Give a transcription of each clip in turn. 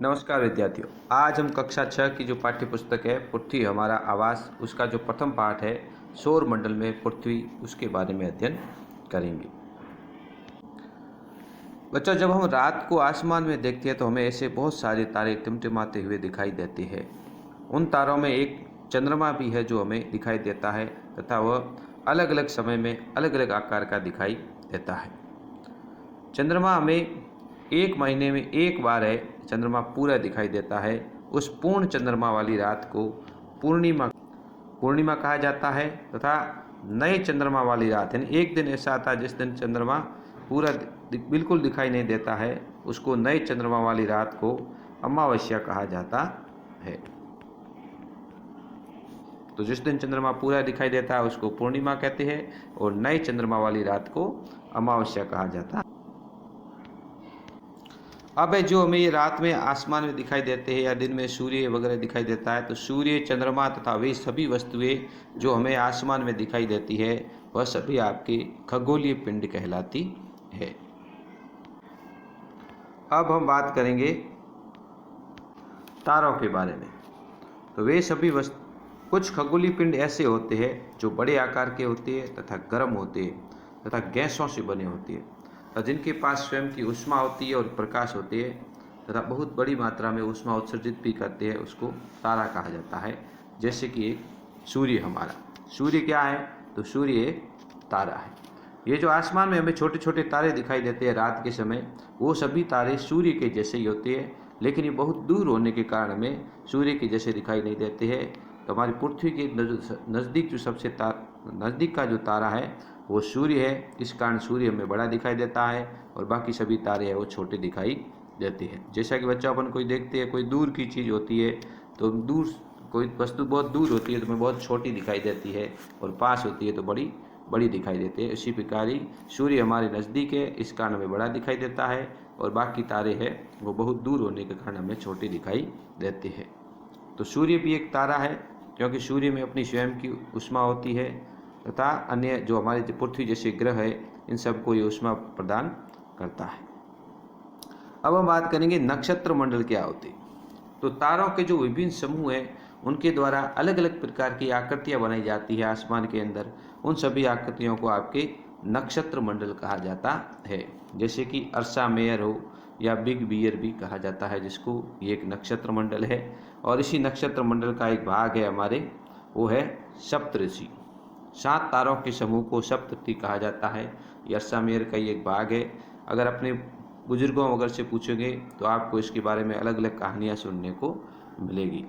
नमस्कार विद्यार्थियों। आज हम कक्षा 6 की जो पाठ्य पुस्तक है पृथ्वी हमारा आवास, उसका जो प्रथम पाठ है सौर मंडल में पृथ्वी, उसके बारे में अध्ययन करेंगे। बच्चों, जब हम रात को आसमान में देखते हैं तो हमें ऐसे बहुत सारे तारे टिमटिमाते हुए दिखाई देते हैं। उन तारों में एक चंद्रमा भी है जो हमें दिखाई देता है तथा वह अलग अलग समय में अलग अलग आकार का दिखाई देता है। चंद्रमा हमें एक महीने में एक बार है चंद्रमा पूरा दिखाई देता है। उस पूर्ण चंद्रमा वाली रात को पूर्णिमा पूर्णिमा कहा जाता है तथा नए चंद्रमा वाली रात यानी एक दिन ऐसा आता है जिस दिन चंद्रमा पूरा बिल्कुल दिखाई नहीं देता है, उसको नए चंद्रमा वाली रात को अमावस्या कहा जाता है। तो जिस दिन चंद्रमा पूरा दिखाई देता है उसको पूर्णिमा कहते हैं और नए चंद्रमा वाली रात को अमावस्या कहा जाता है। अब जो हमें ये रात में आसमान में दिखाई देते हैं या दिन में सूर्य वगैरह दिखाई देता है, तो सूर्य, चंद्रमा तथा वे सभी वस्तुएं जो हमें आसमान में दिखाई देती है वह सभी आपकी खगोलीय पिंड कहलाती है। अब हम बात करेंगे तारों के बारे में। तो वे सभी कुछ खगोलीय पिंड ऐसे होते हैं जो बड़े आकार के होते हैं तथा गर्म होते हैं तथा गैसों से बने होते हैं, जिनके पास स्वयं की ऊष्मा होती है और प्रकाश होती है तथा बहुत बड़ी मात्रा में ऊष्मा उत्सर्जित भी करते हैं, उसको तारा कहा जाता है। जैसे कि एक सूर्य, हमारा सूर्य क्या है? तो सूर्य एक तारा है। ये जो आसमान में हमें छोटे छोटे तारे दिखाई देते हैं रात के समय, वो सभी तारे सूर्य के जैसे ही होते हैं, लेकिन ये बहुत दूर होने के कारण हमें सूर्य के जैसे दिखाई नहीं देते हैं। तो हमारी पृथ्वी के नज़दीक जो सबसे नज़दीक का जो तारा है वो सूर्य है। इस कारण सूर्य हमें बड़ा दिखाई देता है और बाकी सभी तारे हैं वो छोटे दिखाई देते हैं। जैसा कि बच्चा अपन कोई देखते हैं, कोई दूर की चीज़ होती है तो दूर कोई वस्तु बहुत दूर होती है तो हमें बहुत छोटी दिखाई देती है और पास होती है तो बड़ी बड़ी दिखाई देती है। इसी प्रकार ही सूर्य हमारे नज़दीक है, इस कारण हमें बड़ा दिखाई देता है और बाकी तारे हैं वो बहुत दूर होने के कारण हमें छोटे दिखाई देते हैं। तो सूर्य भी एक तारा है क्योंकि सूर्य में अपनी स्वयं की ऊष्मा होती है तथा अन्य जो हमारे पृथ्वी जैसे ग्रह है इन सबको ये ऊष्मा प्रदान करता है। अब हम बात करेंगे नक्षत्र मंडल क्या होते हैं। तो तारों के जो विभिन्न समूह हैं उनके द्वारा अलग अलग प्रकार की आकृतियां बनाई जाती है आसमान के अंदर। उन सभी आकृतियों को आपके नक्षत्र मंडल कहा जाता है। जैसे कि अर्सा मेयर हो या बिग बियर भी कहा जाता है, जिसको ये एक नक्षत्र मंडल है। और इसी नक्षत्र मंडल का एक भाग है हमारे, वो है सप्तऋषि। 7 तारों के समूह को सप्तऋषि कहा जाता है। ये अर्सा मेयर का ही एक भाग है। अगर अपने बुजुर्गों वगैरह से पूछोगे तो आपको इसके बारे में अलग अलग कहानियाँ सुनने को मिलेगी।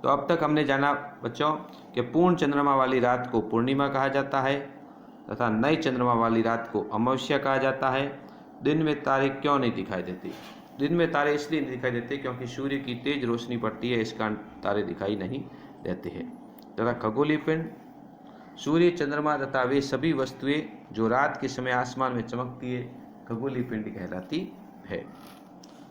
तो अब तक हमने जाना बच्चों कि पूर्ण चंद्रमा वाली रात को पूर्णिमा कहा जाता है तथा नई चंद्रमा वाली रात को अमावस्या कहा जाता है। दिन में तारे क्यों नहीं दिखाई देते? दिन में तारे इसलिए नहीं दिखाई देते क्योंकि सूर्य की तेज रोशनी पड़ती है, इस कारण तारे दिखाई नहीं देते हैं। तथा खगोलीय पिंड, सूर्य, चंद्रमा तथा वे सभी वस्तुएं जो रात के समय आसमान में चमकती है खगोलीय पिंड कहलाती है।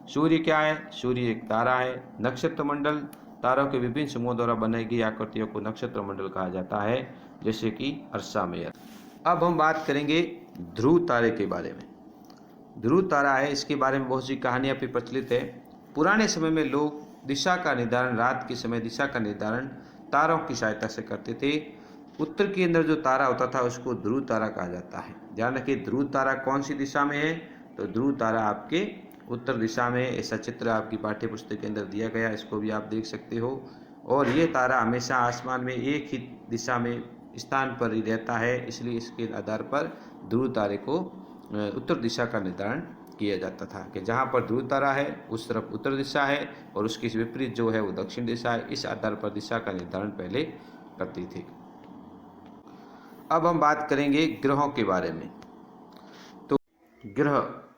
सूर्य क्या है? सूर्य एक तारा है। नक्षत्र मंडल, तारों के विभिन्न समूहों द्वारा बनाई गई आकृतियों को नक्षत्र मंडल कहा जाता है, जैसे कि अर्सा मेयर। अब हम बात करेंगे ध्रुव तारे के बारे में। ध्रुव तारा है, इसके बारे में बहुत सी कहानियाँ भी प्रचलित है। पुराने समय में लोग दिशा का निर्धारण, रात के समय दिशा का निर्धारण तारों की सहायता से करते थे। उत्तर के अंदर जो तारा होता था उसको ध्रुव तारा कहा जाता है। ध्यान रखिए, ध्रुव तारा कौन सी दिशा में है? तो ध्रुव तारा आपके उत्तर दिशा में। ऐसा चित्र आपकी पाठ्य पुस्तक के अंदर दिया गया, इसको भी आप देख सकते हो। और ये तारा हमेशा आसमान में एक ही दिशा में स्थान पर ही रहता है, इसलिए इसके आधार पर ध्रुव तारे को उत्तर दिशा का निर्धारण किया जाता था कि जहाँ पर ध्रुव तारा है उस तरफ उत्तर दिशा है और उसके विपरीत जो है वो दक्षिण दिशा है। इस आधार पर दिशा का निर्धारण पहले करती थी। अब हम बात करेंगे ग्रहों के बारे में। तो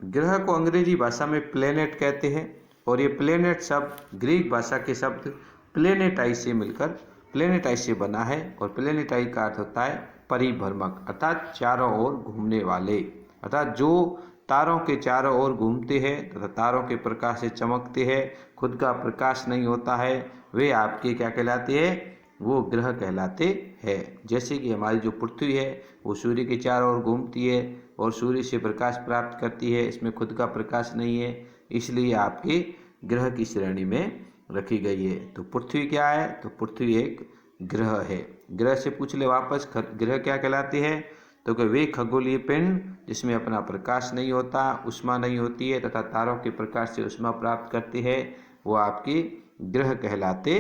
ग्रह को अंग्रेजी भाषा में प्लेनेट कहते हैं और ये प्लेनेट शब्द ग्रीक भाषा के शब्द प्लेनेटाई से मिलकर प्लेनेटाई से बना है। और प्लेनेटाई का अर्थ होता है परिभ्रमक, अर्थात चारों ओर घूमने वाले। अर्थात जो तारों के चारों ओर घूमते हैं तथा तारों के प्रकाश से चमकते हैं, खुद का प्रकाश नहीं होता है, वे आपके क्या कहलाते हैं? वो ग्रह कहलाते हैं। जैसे कि हमारी जो पृथ्वी है वो सूर्य के चारों ओर घूमती है और सूर्य से प्रकाश प्राप्त करती है, इसमें खुद का प्रकाश नहीं है, इसलिए आपके ग्रह की श्रेणी में रखी गई है। तो पृथ्वी क्या है? तो पृथ्वी एक ग्रह है। ग्रह से पूछ ले वापस ग्रह क्या कहलाती है? तो कि वे खगोलीय पिंड जिसमें अपना प्रकाश नहीं होता, उष्मा नहीं होती है तथा तारों के प्रकाश से उष्मा प्राप्त करती है, वो आपके ग्रह कहलाते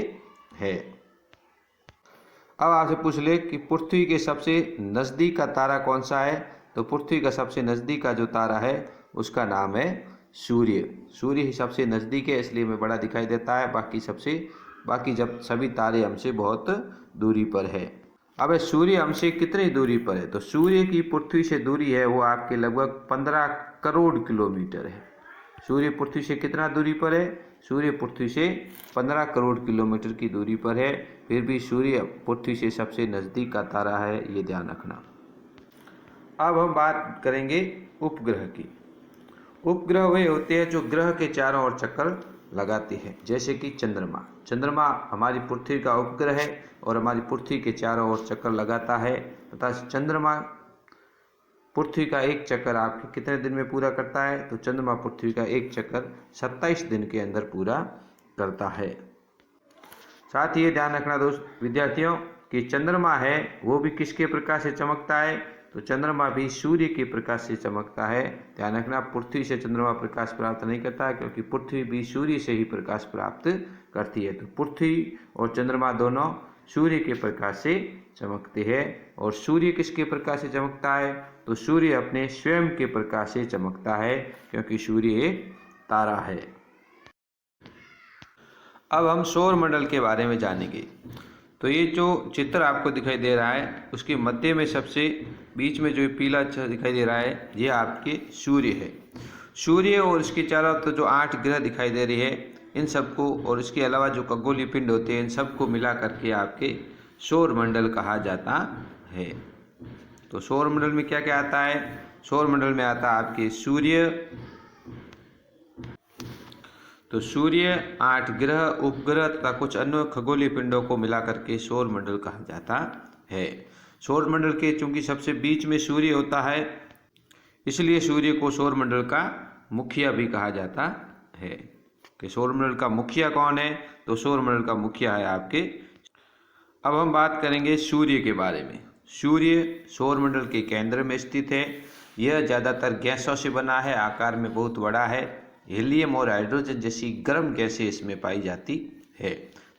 हैं। अब आपसे पूछ ले कि पृथ्वी के सबसे नज़दीक का तारा कौन सा है? तो पृथ्वी का सबसे नज़दीक का जो तारा है उसका नाम है सूर्य। सूर्य ही सबसे नज़दीक है, इसलिए में बड़ा दिखाई देता है, बाकी जब सभी तारे हमसे बहुत दूरी पर है। अब सूर्य हमसे कितनी दूरी पर है? तो सूर्य की पृथ्वी से दूरी है वो आपके लगभग 15 करोड़ किलोमीटर है। सूर्य पृथ्वी से कितना दूरी पर है? सूर्य पृथ्वी से 15 करोड़ किलोमीटर की दूरी पर है। फिर भी सूर्य पृथ्वी से सबसे नज़दीक का तारा है, ये ध्यान रखना। अब हम बात करेंगे उपग्रह की। उपग्रह वे होते हैं जो ग्रह के चारों ओर चक्कर लगाते हैं, जैसे कि चंद्रमा। चंद्रमा हमारी पृथ्वी का उपग्रह है और हमारी पृथ्वी के चारों ओर चक्कर लगाता है तथा चंद्रमा पृथ्वी का एक चक्कर आपके कितने दिन में पूरा करता है? तो चंद्रमा पृथ्वी का एक चक्कर 27 दिन के अंदर पूरा करता है। साथ ही ये ध्यान रखना दोस्त विद्यार्थियों कि चंद्रमा है वो भी किसके प्रकाश से चमकता है? तो चंद्रमा भी सूर्य के प्रकाश से चमकता है। ध्यान रखना, पृथ्वी से चंद्रमा प्रकाश प्राप्त नहीं करता है, क्योंकि पृथ्वी भी सूर्य से ही प्रकाश प्राप्त करती है। तो पृथ्वी और चंद्रमा दोनों सूर्य के प्रकाश से चमकते हैं। और सूर्य किसके प्रकाश से चमकता है? तो सूर्य अपने स्वयं के प्रकाश से चमकता है, क्योंकि सूर्य एक तारा है। अब हम सौर मंडल के बारे में जानेंगे। तो ये जो चित्र आपको दिखाई दे रहा है उसके मध्य में सबसे बीच में जो पीला दिखाई दे रहा है ये आपके सूर्य है। सूर्य और इसके चारों तरफ जो 8 ग्रह दिखाई दे रही है इन सबको, और इसके अलावा जो खगोलीय पिंड होते हैं इन सबको मिला करके आपके सौर मंडल कहा जाता है। तो सौर मंडल में क्या क्या आता है? सौर मंडल में आता है आपके सूर्य, तो सूर्य, 8 ग्रह, उपग्रह तथा कुछ अन्य खगोलीय पिंडों को मिलाकर के सौर मंडल कहा जाता है। सौर मंडल के चूंकि सबसे बीच में सूर्य होता है इसलिए सूर्य को सौर मंडल का मुखिया भी कहा जाता है। कि सौर मंडल का मुखिया कौन है? तो सौर मंडल का मुखिया है आपके। अब हम बात करेंगे सूर्य के बारे में। सूर्य सौर मंडल के केंद्र में स्थित है। यह ज़्यादातर गैसों से बना है, आकार में बहुत बड़ा है। हीलियम और हाइड्रोजन जैसी गर्म गैसें इसमें पाई जाती है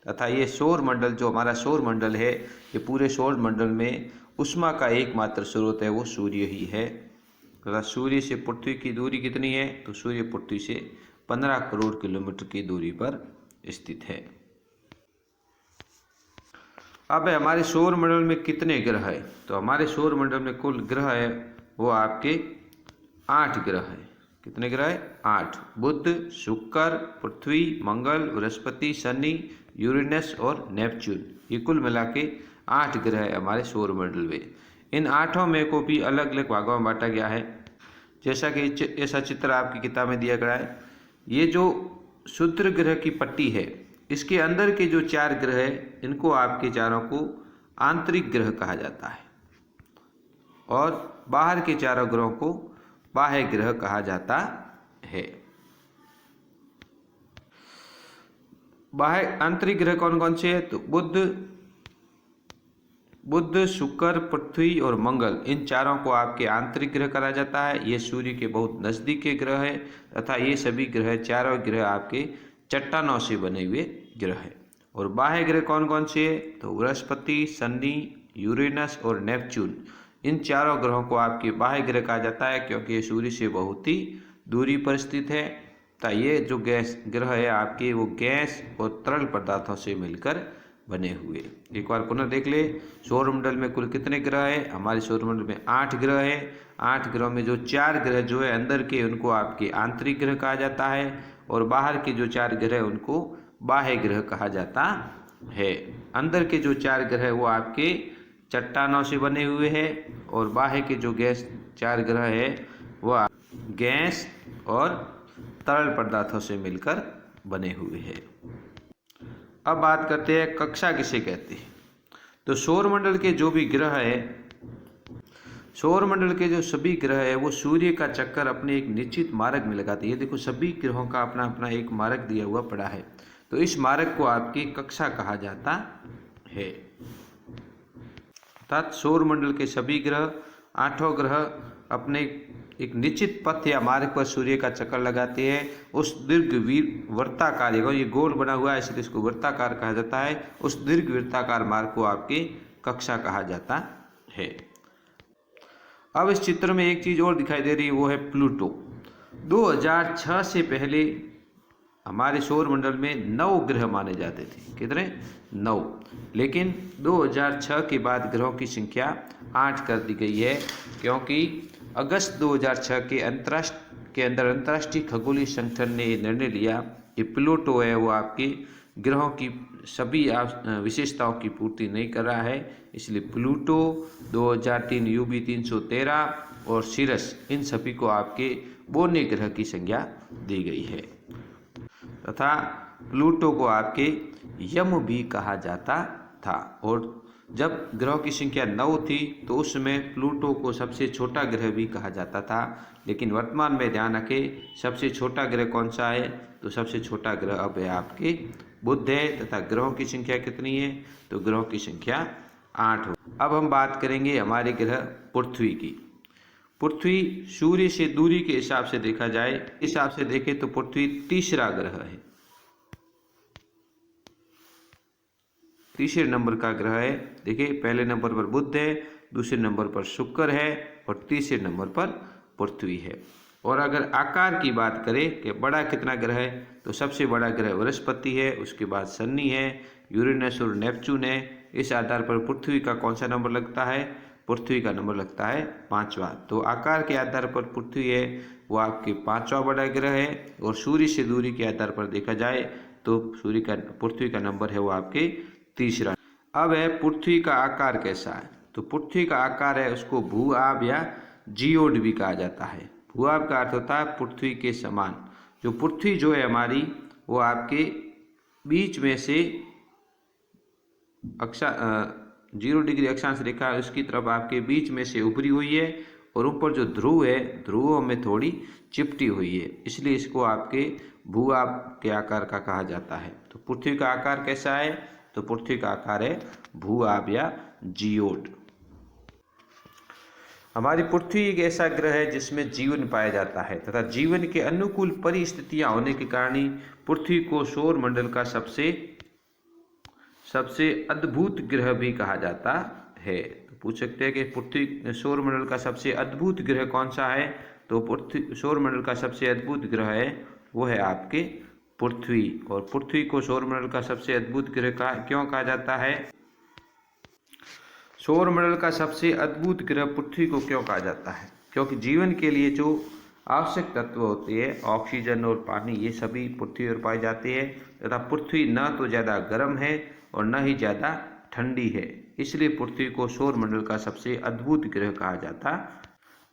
तथा ये सौर मंडल जो हमारा सौर मंडल है ये पूरे सौर मंडल में उष्मा का एकमात्र स्रोत है वो सूर्य ही है। तथा सूर्य से पृथ्वी की दूरी कितनी है? तो सूर्य पृथ्वी से 15 करोड़ किलोमीटर की दूरी पर स्थित है। अब हमारे सौर मंडल में कितने ग्रह है? तो हमारे सौर मंडल में कुल ग्रह है वो आपके 8 ग्रह है। कितने ग्रह है? 8। बुध, शुक्र, पृथ्वी, मंगल, बृहस्पति, शनि, यूरेनस और नेपच्यून, ये कुल मिला के 8 ग्रह है हमारे सौर मंडल में। इन 8 में को भी अलग अलग भागों में बांटा गया है, जैसा कि ऐसा चित्र आपकी किताब में दिया गया है। ये जो क्षुद्र ग्रह की पट्टी है इसके अंदर के जो 4 ग्रह है इनको आपके चारों को आंतरिक ग्रह कहा जाता है और बाहर के चारों ग्रहों को बाह्य ग्रह कहा जाता है। बाह्य आंतरिक ग्रह कौन कौन से है? तो बुध, शुक्र, पृथ्वी और मंगल, इन चारों को आपके आंतरिक ग्रह कहा जाता है। ये सूर्य के बहुत नजदीक के ग्रह है तथा ये सभी ग्रह, चारों ग्रह आपके चट्टानों से बने हुए ग्रह है। और बाह्य ग्रह कौन कौन से है? तो बृहस्पति, शनि, यूरेनस और नेपच्यून, इन चारों ग्रहों को आपके बाह्य ग्रह कहा जाता है, क्योंकि ये सूर्य से बहुत ही दूरी पर स्थित है। तो ये जो गैस ग्रह है आपके वो गैस और तरल पदार्थों से मिलकर बने हुए। एक बार पुनः देख ले, सौरमंडल में कुल कितने ग्रह है? हमारे सौरमंडल में 8 ग्रह है। 8 ग्रहों में जो 4 ग्रह जो है अंदर के उनको आपके आंतरिक ग्रह कहा जाता है और बाहर के जो 4 ग्रह उनको बाह्य ग्रह कहा जाता है। अंदर के जो 4 ग्रह है वो आपके चट्टानों से बने हुए हैं और बाह्य के जो गैस 4 ग्रह है वह गैस और तरल पदार्थों से मिलकर बने हुए हैं। अब बात करते हैं कक्षा किसे कहते हैं। तो सौरमंडल के जो भी ग्रह है, सौरमंडल के जो सभी ग्रह है वो सूर्य का चक्कर अपने एक निश्चित मार्ग में लगाते हैं। ये देखो सभी ग्रहों का अपना अपना एक मार्ग दिया हुआ पड़ा है, तो इस मार्ग को आपकी कक्षा कहा जाता है। अर्थात सौरमंडल के सभी ग्रह, 8 ग्रह अपने एक निश्चित पथ या मार्ग पर सूर्य का चक्कर लगाते हैं। उस दीर्घ वृत्ताकार, ये गोल बना हुआ है इसलिए इसको वृत्ताकार कहा जाता है, उस दीर्घ वृत्ताकार मार्ग को आपकी कक्षा कहा जाता है। अब इस चित्र में एक चीज और दिखाई दे रही है, वो है प्लूटो। 2006 से पहले हमारे सौरमंडल में 9 ग्रह माने जाते थे। कितने? 9। लेकिन 2006 के बाद ग्रहों की संख्या 8 कर दी गई है, क्योंकि अगस्त 2006 के अंदर अंतर्राष्ट्रीय खगोलीय संगठन ने निर्णय लिया कि प्लूटो है वो आपके ग्रहों की सभी विशेषताओं की पूर्ति नहीं कर रहा है, इसलिए प्लूटो, 2003 यूबी 313 और सिरस, इन सभी को आपके बोर्निय ग्रह की संज्ञा दी गई है। तथा प्लूटो को आपके यम भी कहा जाता था। और जब ग्रहों की संख्या 9 थी तो उसमें प्लूटो को सबसे छोटा ग्रह भी कहा जाता था। लेकिन वर्तमान में ध्यान रखें, सबसे छोटा ग्रह कौन सा है? तो सबसे छोटा ग्रह अब है आपके बुध है। तथा ग्रहों की संख्या कितनी है? तो ग्रहों की संख्या 8 हो। अब हम बात करेंगे हमारे ग्रह पृथ्वी की। पृथ्वी सूर्य से दूरी के हिसाब से देखा जाए, हिसाब से देखें तो पृथ्वी तीसरा ग्रह है, तीसरे नंबर का ग्रह है। देखिए, पहले नंबर पर बुध है, दूसरे नंबर पर शुक्र है और तीसरे नंबर पर पृथ्वी है। और अगर आकार की बात करें कि बड़ा कितना ग्रह है, तो सबसे बड़ा ग्रह बृहस्पति है, उसके बाद शनि है, यूरेनस और नेपच्यून है। इस आधार पर पृथ्वी का कौन सा नंबर लगता है? पृथ्वी का नंबर लगता है 5वां। तो आकार के आधार पर पृथ्वी है वो आपके 5वां बड़ा ग्रह है। और सूर्य से दूरी के आधार पर देखा जाए तो पृथ्वी का नंबर है वो आपके तीसरा। अब है पृथ्वी का आकार कैसा है? तो पृथ्वी का आकार है उसको भू-आभ या जियोड भी कहा जाता है। भू-आभ का अर्थ होता है पृथ्वी के समान। जो पृथ्वी जो है हमारी, वो आपके बीच में से 0 डिग्री अक्षांश रेखा है उसकी तरफ आपके बीच में से उभरी हुई है, और ऊपर जो ध्रुव है, ध्रुवों में थोड़ी चिपटी हुई है, इसलिए इसको आपके भू-आभ के आकार का कहा जाता है। तो पृथ्वी का आकार कैसा है? तो पृथ्वी का आकार है भू-आभ या जियोड। हमारी पृथ्वी एक ऐसा ग्रह है जिसमें जीवन पाया जाता है, तथा जीवन के अनुकूल परिस्थितियां होने के कारण पृथ्वी को सौरमंडल का सबसे अद्भुत ग्रह भी कहा जाता है। तो पूछ सकते हैं कि पृथ्वी सौरमंडल का सबसे अद्भुत ग्रह कौन सा है? तो सौरमंडल का सबसे अद्भुत ग्रह है वो है आपके पृथ्वी। और पृथ्वी को सौरमंडल का सबसे अद्भुत ग्रह क्यों कहा जाता है? सौरमंडल का सबसे अद्भुत ग्रह पृथ्वी को क्यों कहा जाता है? क्योंकि जीवन के लिए जो आवश्यक तत्व होते हैं, ऑक्सीजन और पानी, ये सभी पृथ्वी पर पाए जाते हैं। तथा पृथ्वी न तो ज़्यादा गर्म है और न ही ज़्यादा ठंडी है, इसलिए पृथ्वी को सौरमंडल का सबसे अद्भुत ग्रह कहा जाता।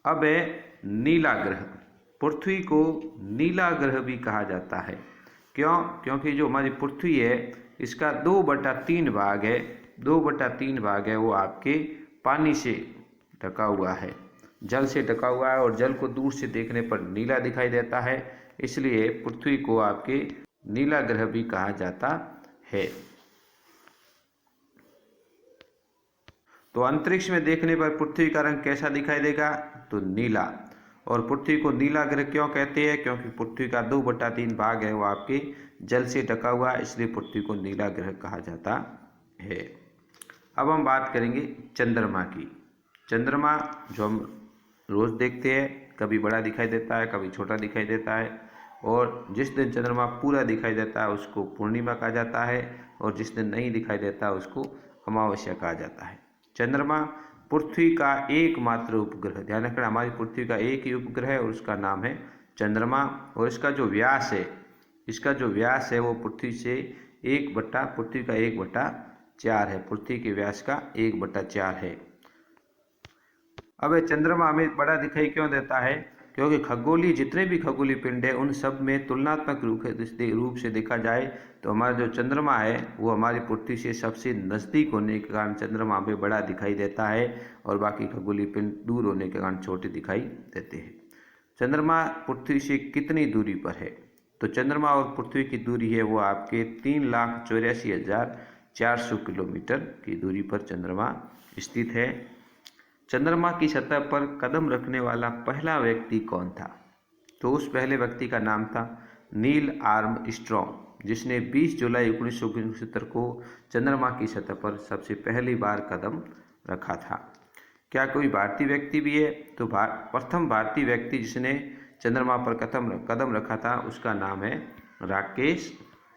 अब है नीला ग्रह। पृथ्वी को नीला ग्रह भी कहा जाता है। क्यों? क्योंकि जो हमारी पृथ्वी है इसका 2/3 भाग है, 2/3 भाग है वो आपके पानी से ढका हुआ है, जल से ढका हुआ है, और जल को दूर से देखने पर नीला दिखाई देता है, इसलिए पृथ्वी को आपके नीला ग्रह भी कहा जाता है। तो अंतरिक्ष में देखने पर पृथ्वी का रंग कैसा दिखाई देगा? तो नीला। और पृथ्वी को नीला ग्रह क्यों कहते हैं? क्योंकि पृथ्वी का 2/3 भाग है वो आपके जल से ढका हुआ है, इसलिए पृथ्वी को नीला ग्रह कहा जाता है। अब हम बात करेंगे चंद्रमा की। चंद्रमा जो हम रोज देखते हैं, कभी बड़ा दिखाई देता है, कभी छोटा दिखाई देता है, और जिस दिन चंद्रमा पूरा दिखाई देता है उसको पूर्णिमा कहा जाता है, और जिस दिन नहीं दिखाई देता उसको अमावस्या कहा जाता है। चंद्रमा पृथ्वी का एकमात्र उपग्रह, ध्यान रखना हमारी पृथ्वी का एक ही उपग्रह है और उसका नाम है चंद्रमा। और इसका जो व्यास है वो पृथ्वी का 1/4 है, पृथ्वी के व्यास का 1/4 है। अब चंद्रमा हमें बड़ा दिखाई क्यों देता है? क्योंकि खगोलीय जितने भी खगोलीय पिंड है उन सब में तुलनात्मक रूप से देखा जाए तो हमारा जो चंद्रमा है वो हमारी पृथ्वी से सबसे नज़दीक होने के कारण चंद्रमा हमें बड़ा दिखाई देता है और बाकी खगोलीय पिंड दूर होने के कारण छोटे दिखाई देते हैं। चंद्रमा पृथ्वी से कितनी दूरी पर है? तो चंद्रमा और पृथ्वी की दूरी है वो आपके 3,84,400 किलोमीटर की दूरी पर चंद्रमा स्थित है। चंद्रमा की सतह पर कदम रखने वाला पहला व्यक्ति कौन था? तो उस पहले व्यक्ति का नाम था नील आर्मस्ट्रॉन्ग, जिसने 20 जुलाई 1969 को चंद्रमा की सतह पर सबसे पहली बार कदम रखा था। क्या कोई भारतीय व्यक्ति भी है? तो प्रथम भारतीय व्यक्ति जिसने चंद्रमा पर कदम रखा था उसका नाम है राकेश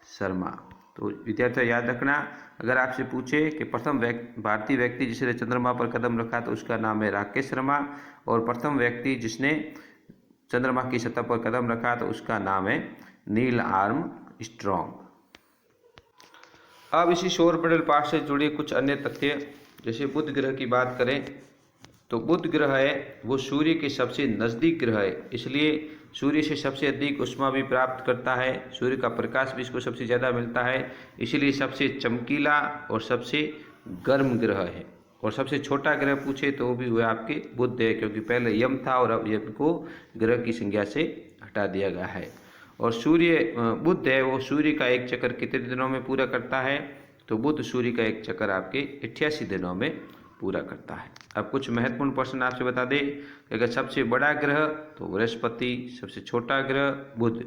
शर्मा। तो विद्यार्थियों याद रखना, अगर आपसे पूछे कि प्रथम भारतीय व्यक्ति जिसने चंद्रमा पर कदम रखा तो उसका नाम है राकेश शर्मा, और प्रथम व्यक्ति जिसने चंद्रमा की सतह पर कदम रखा तो उसका नाम है नील आर्मस्ट्रॉन्ग। अब इसी सौरमंडल पाठ से जुड़े कुछ अन्य तथ्य, जैसे बुध ग्रह की बात करें तो बुध ग्रह है वो सूर्य के सबसे नज़दीक ग्रह है, इसलिए सूर्य से सबसे अधिक ऊष्मा भी प्राप्त करता है, सूर्य का प्रकाश भी इसको सबसे ज़्यादा मिलता है, इसलिए सबसे चमकीला और सबसे गर्म ग्रह है। और सबसे छोटा ग्रह पूछे तो वो भी हुआ आपके बुध है, क्योंकि पहले यम था और अब यम को ग्रह की संज्ञा से हटा दिया गया है। और बुध है वो सूर्य का एक चक्कर कितने दिनों में पूरा करता है? तो बुध सूर्य का एक चक्कर आपके 88 दिनों में पूरा करता है। अब कुछ महत्वपूर्ण प्रश्न आपसे बता दें कि अगर सबसे बड़ा ग्रह तो बृहस्पति, सबसे छोटा ग्रह बुध।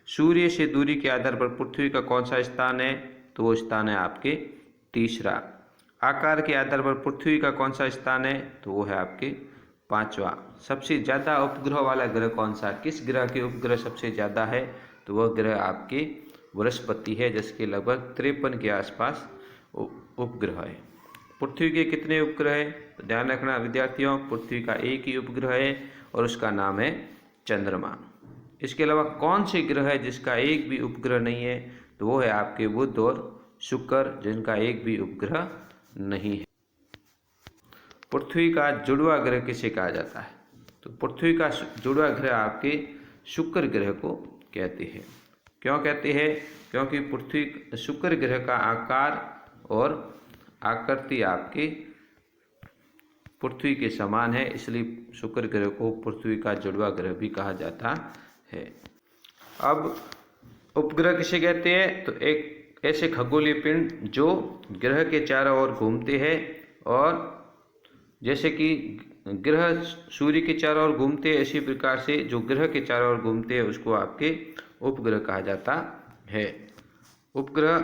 सूर्य से दूरी के आधार पर पृथ्वी का कौन सा स्थान है? तो वो स्थान है आपके तीसरा। आकार के आधार पर पृथ्वी का कौन सा स्थान है? तो वो है आपके पांचवा। सबसे ज़्यादा उपग्रह वाला ग्रह कौन सा? किस ग्रह के उपग्रह सबसे ज़्यादा है? तो वह ग्रह आपके बृहस्पति है, जिसके लगभग 53 के आसपास उपग्रह है। पृथ्वी के कितने उपग्रह हैं? तो ध्यान रखना विद्यार्थियों, पृथ्वी का एक ही उपग्रह है और उसका नाम है चंद्रमा। इसके अलावा कौन से ग्रह है जिसका एक भी उपग्रह नहीं है? तो वो है आपके बुध और शुक्र, जिनका एक भी उपग्रह नहीं है। पृथ्वी का जुड़वा ग्रह किसे कहा जाता है? तो पृथ्वी का जुड़वा ग्रह आपके शुक्र ग्रह को कहते हैं। क्यों कहते हैं? क्योंकि शुक्र ग्रह का आकार और आकृति आपके पृथ्वी के समान है, इसलिए शुक्र ग्रह को पृथ्वी का जुड़वा ग्रह भी कहा जाता है। अब उपग्रह किसे कहते हैं? तो एक ऐसे खगोलीय पिंड जो ग्रह के चारों ओर घूमते हैं, और जैसे कि ग्रह सूर्य के चारों ओर घूमते हैं, इसी प्रकार से जो ग्रह के चारों ओर घूमते हैं उसको आपके उपग्रह कहा जाता है। उपग्रह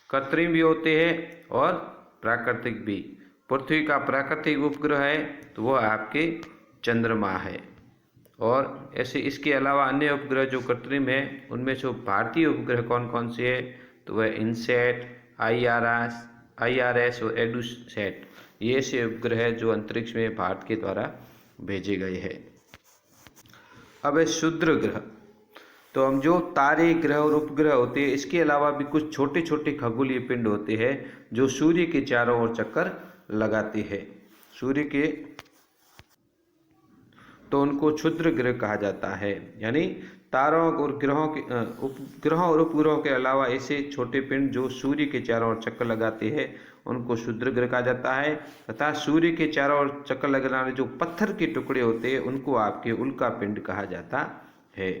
कृत्रिम भी होते हैं और प्राकृतिक भी। पृथ्वी का प्राकृतिक उपग्रह है तो वह आपके चंद्रमा है, और ऐसे इसके अलावा अन्य उपग्रह जो कृत्रिम है उनमें से भारतीय उपग्रह कौन कौन से है? तो वह इनसैट, IRS और एडुसैट, ये ऐसे उपग्रह है जो अंतरिक्ष में भारत के द्वारा भेजे गए हैं। अब है क्षुद्र ग्रह। तो हम जो तारे, ग्रह और उपग्रह होते हैं, इसके अलावा भी कुछ छोटे छोटे खगोलीय पिंड होते हैं जो सूर्य के चारों ओर चक्कर लगाते हैं। सूर्य के तो उनको क्षुद्र ग्रह कहा जाता है, यानी तारों और ग्रहों और उपग्रहों के अलावा ऐसे छोटे पिंड जो सूर्य के चारों ओर चक्कर लगाते हैं उनको क्षुद्र ग्रह कहा जाता है। तथा सूर्य के चारों ओर चक्कर लगाने वाले जो पत्थर के टुकड़े होते हैं उनको आपके उल्का पिंड कहा जाता है।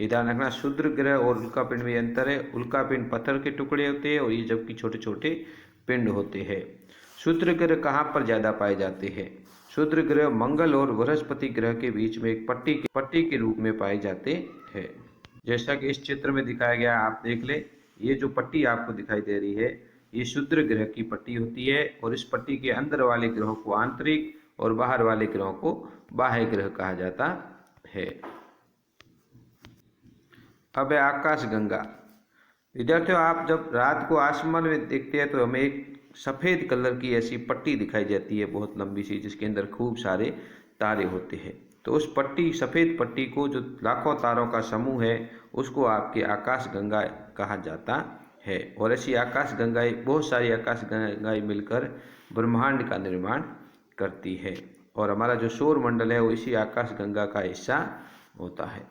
ये ध्यान रखना, क्षुद्र ग्रह और उल्का पिंड में अंतर है। उल्का पिंड पत्थर के टुकड़े होते हैं और ये जबकि छोटे छोटे पिंड होते हैं। क्षुद्र ग्रह कहाँ पर ज़्यादा पाए जाते हैं? क्षुद्र ग्रह मंगल और बृहस्पति ग्रह के बीच में एक पट्टी के रूप में पाए जाते हैं। जैसा कि इस चित्र में दिखाया गया, आप देख ले, ये जो पट्टी आपको दिखाई दे रही है ये क्षुद्र ग्रह की पट्टी होती है, और इस पट्टी के अंदर वाले ग्रहों को आंतरिक और बाहर वाले ग्रहों को बाह्य ग्रह कहा जाता है। अब है आकाश गंगा। विद्यार्थियों, आप जब रात को आसमान में देखते हैं तो हमें एक सफ़ेद कलर की ऐसी पट्टी दिखाई जाती है, बहुत लंबी सी, जिसके अंदर खूब सारे तारे होते हैं। तो उस सफ़ेद पट्टी को, जो लाखों तारों का समूह है, उसको आपके आकाश गंगा कहा जाता है। और ऐसी आकाश गंगाएं, बहुत सारी आकाश गंगाएं मिलकर ब्रह्मांड का निर्माण करती है, और हमारा जो सौर मंडल है वो इसी आकाश गंगा का हिस्सा होता है।